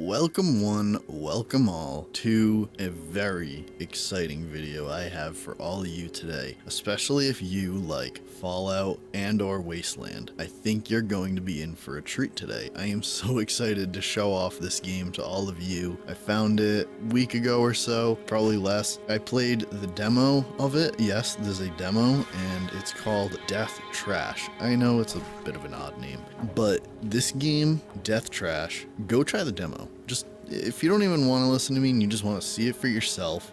Welcome one, welcome all to a very exciting video I have for all of you today, especially if you like Fallout and or Wasteland. I think you're going to be in for a treat today. I am so excited to show off this game to all of you. I found it a week ago or so, probably less. I played the demo of it. Yes, there's a demo and it's called Death Trash. I know it's a bit of an odd name, but this game, Death Trash, go try the demo. Just if you don't even want to listen to me and you just want to see it for yourself,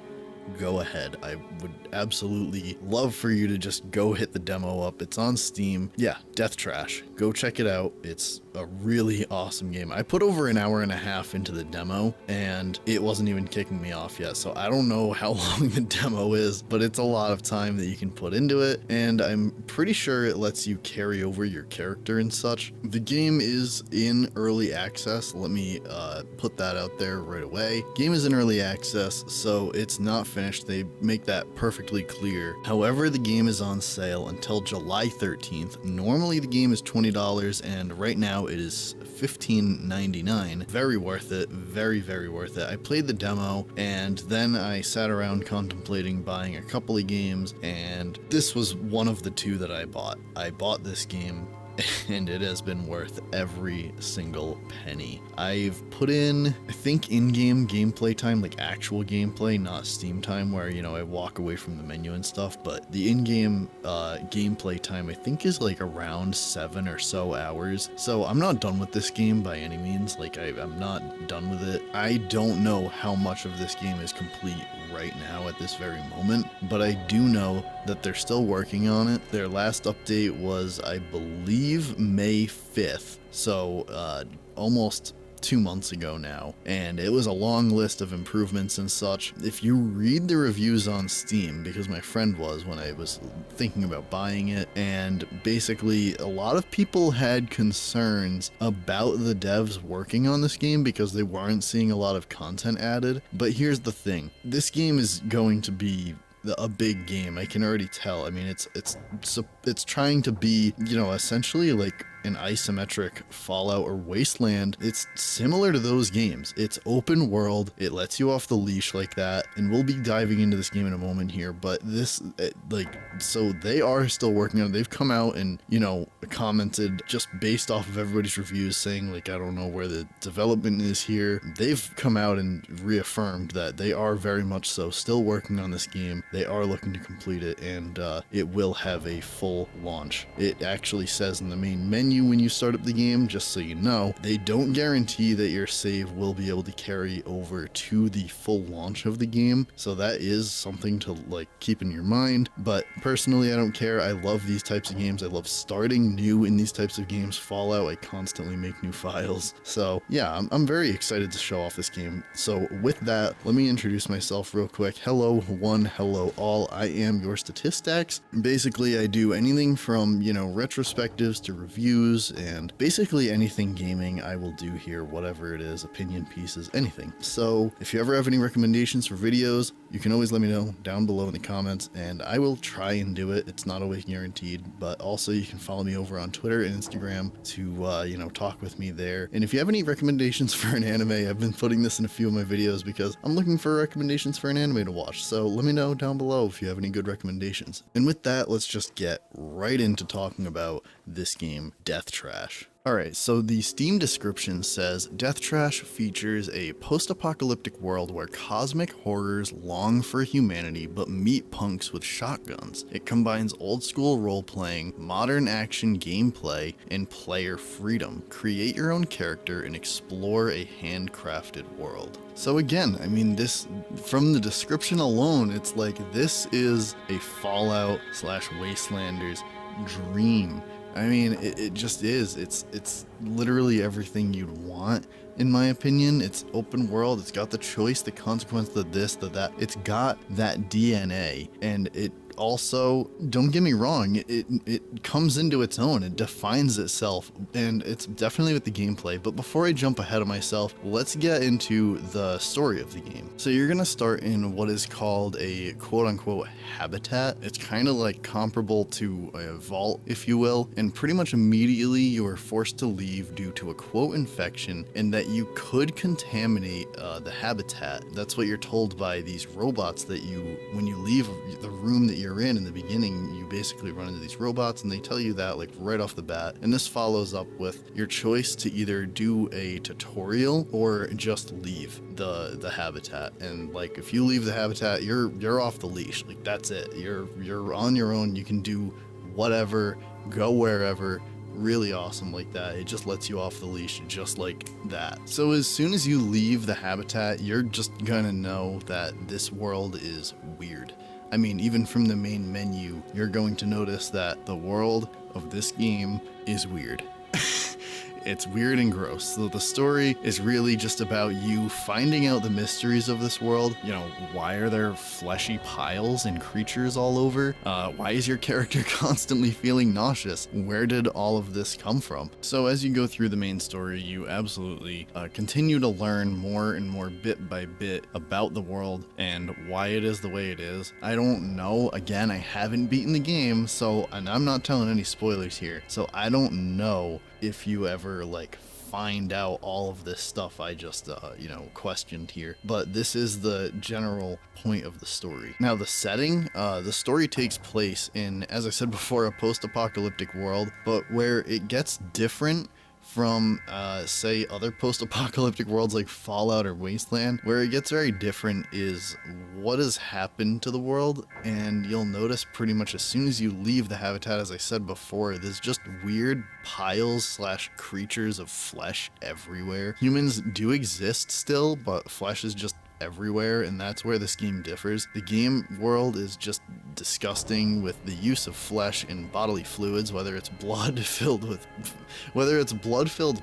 go ahead. I would absolutely love for you to just go hit the demo up. It's on Steam. Yeah, Death Trash. Go check it out. It's a really awesome game. I put over an hour and a half into the demo and it wasn't even kicking me off yet. So I don't know how long the demo is, but it's a lot of time that you can put into it. And I'm pretty sure it lets you carry over your character and such. The game is in early access. Let me put that out there right away. Game is in early access, so it's not finished. They make that perfectly clear. However, the game is on sale until July 13th. Normally the game is $20 and right now it is $15.99. Very worth it. Very, very worth it. I played the demo and then I sat around contemplating buying a couple of games, and this was one of the two that I bought. I bought this game and it has been worth every single penny. I've put in, I think, in-game gameplay time, like actual gameplay, not Steam time where, you know, I walk away from the menu and stuff, but the in-game gameplay time I think is like around 7 or so hours. So I'm not done with this game by any means. Like I'm not done with it. I don't know how much of this game is complete right now at this very moment, but I do know that they're still working on it. Their last update was, I believe, May 5th, so almost 2 months ago now, and it was a long list of improvements and such. If you read the reviews on Steam, because my friend was when I was thinking about buying it, and basically a lot of people had concerns about the devs working on this game because they weren't seeing a lot of content added. But here's the thing, this game is going to be a big game. I can already tell. I mean, it's trying to be, you know, essentially like an isometric Fallout or Wasteland. It's similar to those games. It's open world. It lets you off the leash like that. And we'll be diving into this game in a moment here. But this, so they are still working on it. They've come out and, you know, commented just based off of everybody's reviews saying, like, I don't know where the development is here. They've come out and reaffirmed that they are very much so still working on this game. They are looking to complete it, and it will have a full launch. It actually says in the main menu when you start up the game, just so you know, they don't guarantee that your save will be able to carry over to the full launch of the game. So that is something to like keep in your mind. But personally, I don't care. I love these types of games. I love starting new in these types of games. Fallout, I constantly make new files. So yeah, I'm very excited to show off this game. So with that, let me introduce myself real quick. Hello one, hello all. I am your Statistax. Basically, I do anything from, you know, retrospectives to reviews and basically anything gaming I will do here, whatever it is, opinion pieces, anything. So if you ever have any recommendations for videos, you can always let me know down below in the comments and I will try and do it. It's not always guaranteed, but also you can follow me over on Twitter and Instagram to, you know, talk with me there. And if you have any recommendations for an anime, I've been putting this in a few of my videos because I'm looking for recommendations for an anime to watch. So let me know down below if you have any good recommendations. And with that, let's just get right into talking about this game, Death Trash. Alright, so the Steam description says, Death Trash features a post-apocalyptic world where cosmic horrors long for humanity but meet punks with shotguns. It combines old-school role-playing, modern action gameplay, and player freedom. Create your own character and explore a handcrafted world. So again, I mean, this, from the description alone, it's like this is a Fallout / Wastelander's dream. I mean, it just is. It's literally everything you'd want, in my opinion. It's open world. It's got the choice, the consequence, the this, the that. It's got that DNA, and it also, don't get me wrong, it comes into its own, it defines itself, and it's definitely with the gameplay. But before I jump ahead of myself, let's get into the story of the game. So you're gonna start in what is called a quote-unquote habitat. It's kind of like comparable to a vault, if you will, and pretty much immediately you are forced to leave due to a quote infection, and that you could contaminate the habitat. That's what you're told by these robots, that when you leave the room that you're in the beginning, you basically run into these robots, and they tell you that like right off the bat. And this follows up with your choice to either do a tutorial or just leave the habitat. And like, if you leave the habitat, you're off the leash. Like, that's it. You're on your own. You can do whatever, go wherever. Really awesome like that. It just lets you off the leash just like that. So as soon as you leave the habitat, you're just gonna know that this world is weird. I mean, even from the main menu, you're going to notice that the world of this game is weird. It's weird and gross. So the story is really just about you finding out the mysteries of this world. You know, why are there fleshy piles and creatures all over? Why is your character constantly feeling nauseous? Where did all of this come from? So as you go through the main story, you absolutely continue to learn more and more bit by bit about the world and why it is the way it is. I don't know. Again, I haven't beaten the game, and I'm not telling any spoilers here. So I don't know if you ever like find out all of this stuff I just questioned here, but this is the general point of the story. Now the setting, the story takes place in, as I said before, a post-apocalyptic world, but where it gets different from say other post-apocalyptic worlds like Fallout or Wasteland. Where it gets very different is what has happened to the world, and you'll notice pretty much as soon as you leave the habitat, as I said before, there's just weird piles / creatures of flesh everywhere. Humans do exist still, but flesh is just everywhere, and that's where this game differs. The game world is just disgusting with the use of flesh and bodily fluids, whether it's blood-filled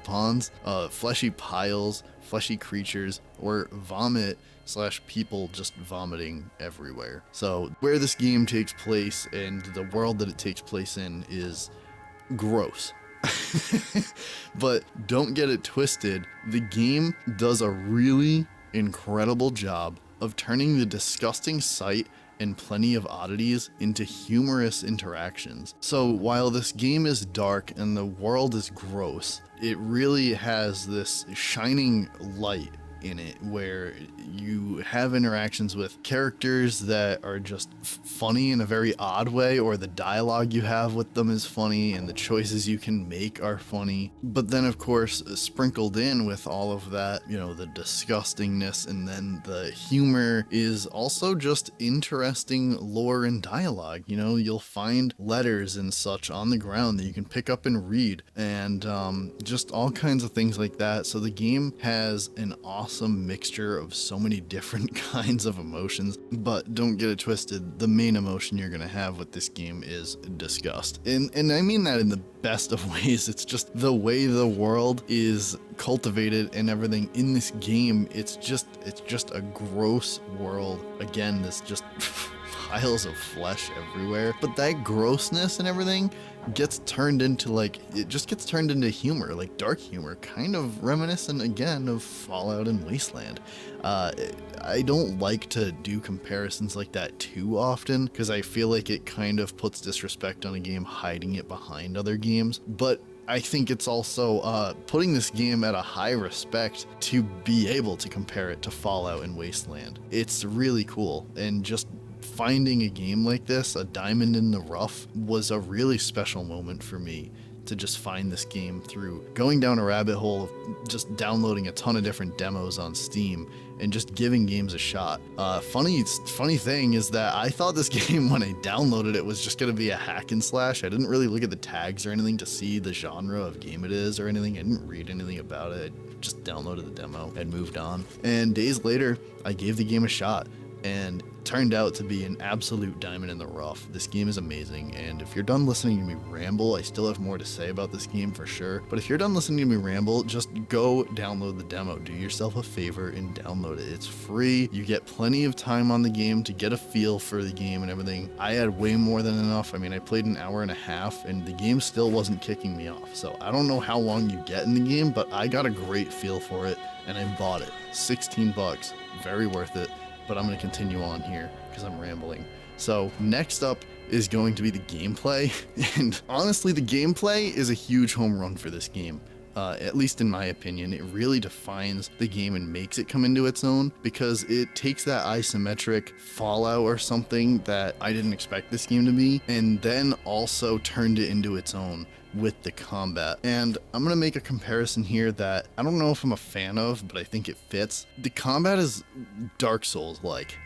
ponds, fleshy piles, fleshy creatures, or vomit / people just vomiting everywhere. So where this game takes place and the world that it takes place in is gross. But don't get it twisted, the game does a really incredible job of turning the disgusting sight and plenty of oddities into humorous interactions. So while this game is dark and the world is gross, it really has this shining light in it where you have interactions with characters that are just funny in a very odd way, or the dialogue you have with them is funny and the choices you can make are funny. But then of course, sprinkled in with all of that, the disgustingness and then the humor is also just interesting lore and dialogue. You'll find letters and such on the ground that you can pick up and read, and just all kinds of things like that. So the game has an awesome mixture of so many different kinds of emotions, but don't get it twisted, the main emotion you're gonna have with this game is disgust. And I mean that in the best of ways. It's just the way the world is cultivated and everything in this game. It's just a gross world. Again, this just piles of flesh everywhere, but that grossness and everything gets turned into humor, like dark humor, kind of reminiscent again of Fallout and Wasteland. I don't like to do comparisons like that too often because I feel like it kind of puts disrespect on a game hiding it behind other games, but I think it's also putting this game at a high respect to be able to compare it to Fallout and Wasteland. It's really cool, and just finding a game like this, a diamond in the rough, was a really special moment for me to just find this game through going down a rabbit hole of just downloading a ton of different demos on Steam and just giving games a shot. Funny thing is that I thought this game, when I downloaded it, was just going to be a hack and slash. I didn't really look at the tags or anything to see the genre of game it is or anything. I didn't read anything about it. I just downloaded the demo and moved on. And days later, I gave the game a shot. And turned out to be an absolute diamond in the rough. This game is amazing, and if you're done listening to me ramble, I still have more to say about this game for sure, but if you're done listening to me ramble, just go download the demo. Do yourself a favor and download it. It's free. You get plenty of time on the game to get a feel for the game and everything. I had way more than enough. I mean, I played an hour and a half, and the game still wasn't kicking me off, so I don't know how long you get in the game, but I got a great feel for it, and I bought it. 16 bucks. Very worth it. But I'm going to continue on here because I'm rambling. So next up is going to be the gameplay. And honestly, the gameplay is a huge home run for this game. At least in my opinion. It really defines the game and makes it come into its own, because it takes that isometric Fallout or something that I didn't expect this game to be, and then also turned it into its own with the combat. And I'm gonna make a comparison here that I don't know if I'm a fan of, but I think it fits. The combat is Dark Souls like.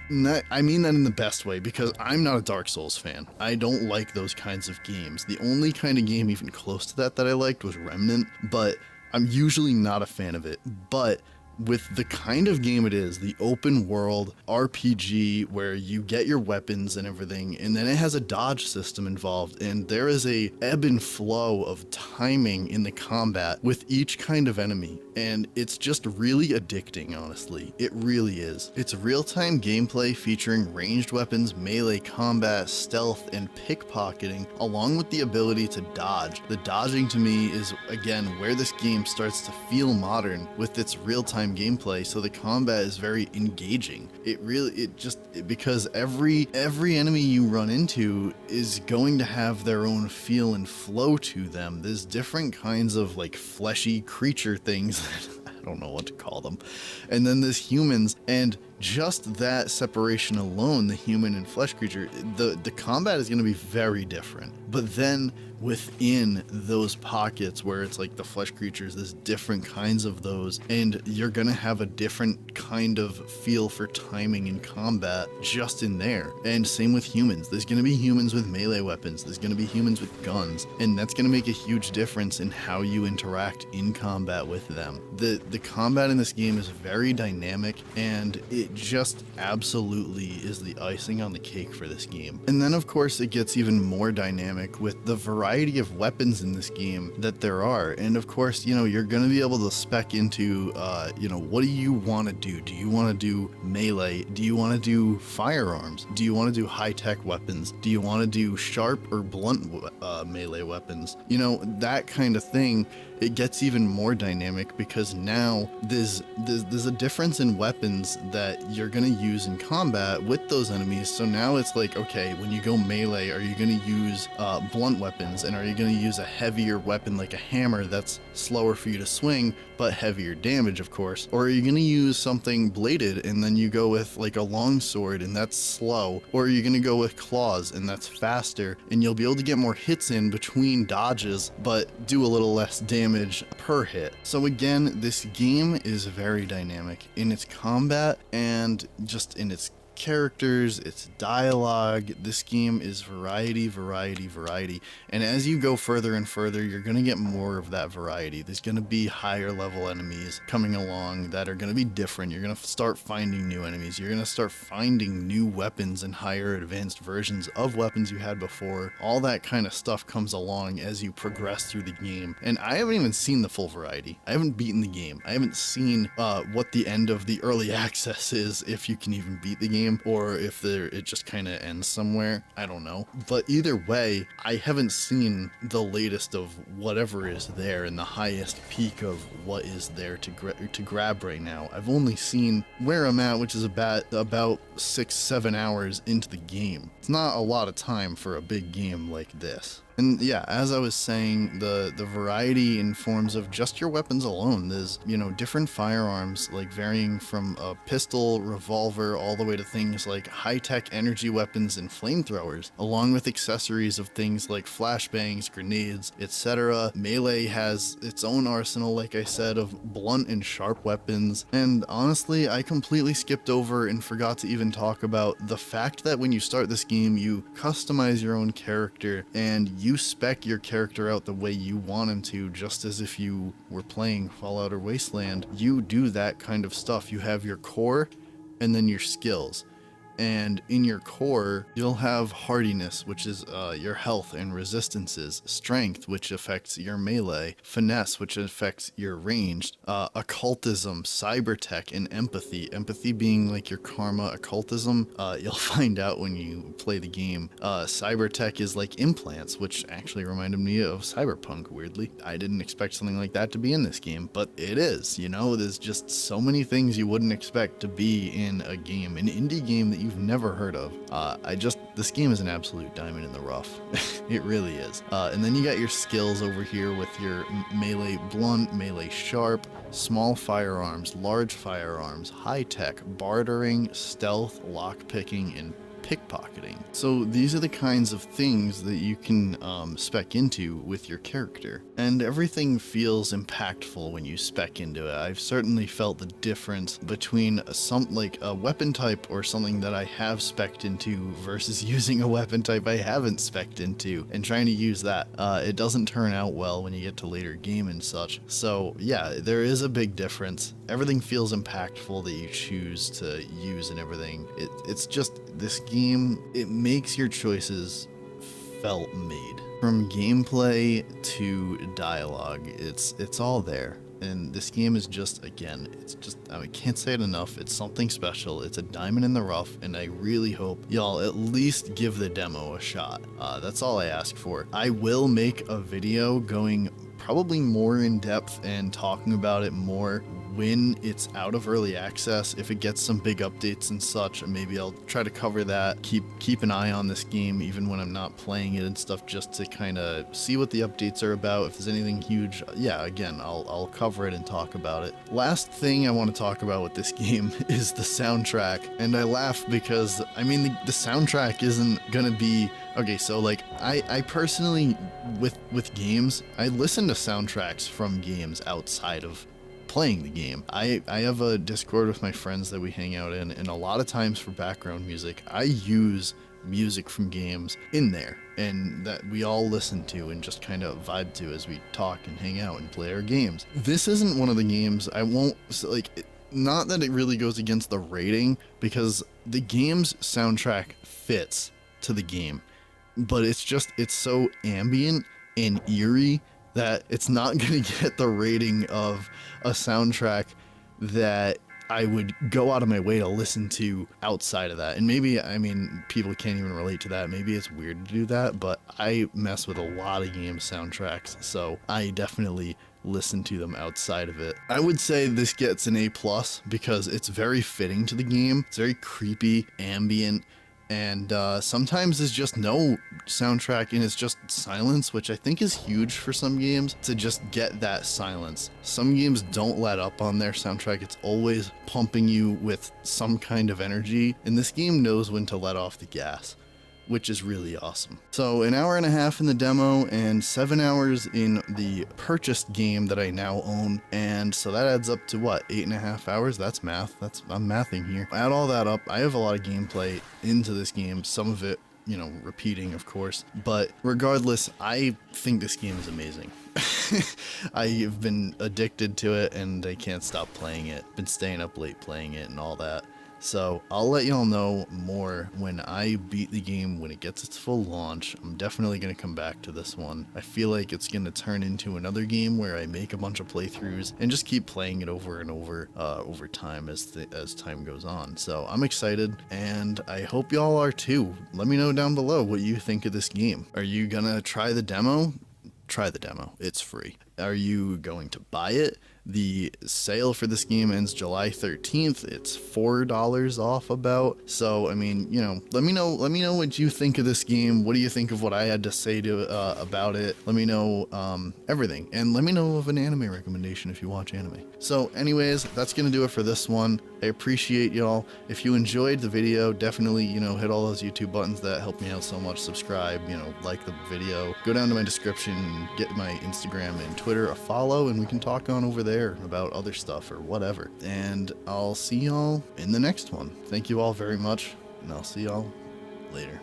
I mean that in the best way, because I'm not a Dark Souls fan. I don't like those kinds of games. The only kind of game even close to that I liked was Remnant, but I'm usually not a fan of it. But with the kind of game it is, the open world RPG where you get your weapons and everything, and then it has a dodge system involved, and there is a ebb and flow of timing in the combat with each kind of enemy, and it's just really addicting, honestly. It really is. It's real-time gameplay featuring ranged weapons, melee combat, stealth, and pickpocketing, along with the ability to dodge. The dodging to me is, again, where this game starts to feel modern with its real-time gameplay, so the combat is very engaging. Because every enemy you run into is going to have their own feel and flow to them. There's different kinds of like fleshy creature things I don't know what to call them. And then there's humans, and just that separation alone, the human and flesh creature, the combat is going to be very different. But then within those pockets where it's like the flesh creatures, there's different kinds of those, and you're going to have a different kind of feel for timing in combat just in there. And same with humans. There's going to be humans with melee weapons. There's going to be humans with guns, and that's going to make a huge difference in how you interact in combat with them. The combat in this game is very dynamic, and it just absolutely is the icing on the cake for this game. And then of course it gets even more dynamic with the variety of weapons in this game that there are. And of course, you know, you're going to be able to spec into, what do you want to do? Do you want to do melee? Do you want to do firearms? Do you want to do high-tech weapons? Do you want to do sharp or blunt melee weapons? You know, that kind of thing. It gets even more dynamic because now there's a difference in weapons that you're going to use in combat with those enemies. So now it's like, okay, when you go melee, are you going to use blunt weapons, and are you going to use a heavier weapon like a hammer that's slower for you to swing but heavier damage, of course? Or are you going to use something bladed and then you go with like a long sword and that's slow? Or are you going to go with claws and that's faster, and you'll be able to get more hits in between dodges but do a little less damage per hit? So again, this game is very dynamic in its combat and just in its characters, its dialogue. This game is variety. And as you go further and further, you're going to get more of that variety. There's going to be higher level enemies coming along that are going to be different. You're going to start finding new enemies. You're going to start finding new weapons and higher advanced versions of weapons you had before. All that kind of stuff comes along as you progress through the game. And I haven't even seen the full variety. I haven't beaten the game. I haven't seen what the end of the early access is, if you can even beat the game, or if it just kind of ends somewhere. I don't know. But either way, I haven't seen the latest of whatever is there and the highest peak of what is there to grab right now. I've only seen where I'm at, which is about 6-7 hours into the game. It's not a lot of time for a big game like this. And yeah, as I was saying, the variety in forms of just your weapons alone. There's, different firearms, like varying from a pistol, revolver, all the way to things like high-tech energy weapons and flamethrowers, along with accessories of things like flashbangs, grenades, etc. Melee has its own arsenal, like I said, of blunt and sharp weapons. And honestly, I completely skipped over and forgot to even talk about the fact that when you start this game, you customize your own character, and you spec your character out the way you want him to, just as if you were playing Fallout or Wasteland. You do that kind of stuff. You have your core and then your skills. And in your core, you'll have hardiness, which is your health and resistances, strength, which affects your melee, finesse, which affects your ranged, occultism, cybertech, and empathy. Empathy being like your karma, occultism, you'll find out when you play the game. Cybertech is like implants, which actually reminded me of Cyberpunk, weirdly. I didn't expect something like that to be in this game, but it is. You know, there's just so many things you wouldn't expect to be in a game, an indie game that you've never heard of. This game is an absolute diamond in the rough. It really is. And then you got your skills over here with your melee blunt, melee sharp, small firearms, large firearms, high tech, bartering, stealth, lockpicking, and pickpocketing. So these are the kinds of things that you can spec into with your character, and everything feels impactful when you spec into it. I've certainly felt the difference between like a weapon type or something that I have spec'd into versus using a weapon type I haven't spec'd into and trying to use that. It doesn't turn out well when you get to later game and such. So yeah, there is a big difference. Everything feels impactful that you choose to use and everything. It's just, this game, it makes your choices felt made. From gameplay to dialogue, it's all there. And this game is just, again, it's just, I can't say it enough. It's something special. It's a diamond in the rough, and I really hope y'all at least give the demo a shot. That's all I ask for. I will make a video going probably more in depth and talking about it more when it's out of early access. If it gets some big updates and such, maybe I'll try to cover that. Keep an eye on this game even when I'm not playing it and stuff, just to kind of see what the updates are about. If there's anything huge, yeah, again, I'll cover it and talk about it. Last thing I want to talk about with this game is the soundtrack, and I laugh because, I mean, the soundtrack isn't gonna be okay. So like, I personally, with games, I listen to soundtracks from games outside of playing the game. I have a Discord with my friends that we hang out in, and a lot of times for background music, I use music from games in there, and that we all listen to and just kind of vibe to as we talk and hang out and play our games. This isn't one of the games I won't, like, not that it really goes against the rating, because the game's soundtrack fits to the game, but it's so ambient and eerie that it's not going to get the rating of a soundtrack that I would go out of my way to listen to outside of that. And maybe, I mean, people can't even relate to that. Maybe it's weird to do that, but I mess with a lot of game soundtracks, so I definitely listen to them outside of it. I would say this gets an A+ because it's very fitting to the game. It's very creepy, ambient, and sometimes there's just no soundtrack and it's just silence, which I think is huge for some games, to just get that silence. Some games don't let up on their soundtrack. It's always pumping you with some kind of energy, and this game knows when to let off the gas, which is really awesome. So an hour and a half in the demo and 7 hours in the purchased game that I now own. And so that adds up to what, 8.5 hours? That's math. I'm mathing here. Add all that up. I have a lot of gameplay into this game. Some of it, you know, repeating, of course. But regardless, I think this game is amazing. I've been addicted to it and I can't stop playing it. Been staying up late playing it and all that. So I'll let y'all know more when I beat the game, when it gets its full launch. I'm definitely going to come back to this one. I feel like it's going to turn into another game where I make a bunch of playthroughs and just keep playing it over and over time as time goes on. So I'm excited, and I hope y'all are too. Let me know down below what you think of this game. Are you going to try the demo? Try the demo. It's free. Are you going to buy it? The sale for this game ends July 13th. It's $4 off about. So, I mean, you know, let me know what you think of this game. What do you think of what I had to say about it? Let me know everything. And let me know of an anime recommendation if you watch anime. So anyways, that's going to do it for this one. I appreciate y'all. If you enjoyed the video, definitely, you know, hit all those YouTube buttons that help me out so much. Subscribe, you know, like the video. Go down to my description and get my Instagram and Twitter a follow, and we can talk on over there about other stuff or whatever. And I'll see y'all in the next one. Thank you all very much, and I'll see y'all later.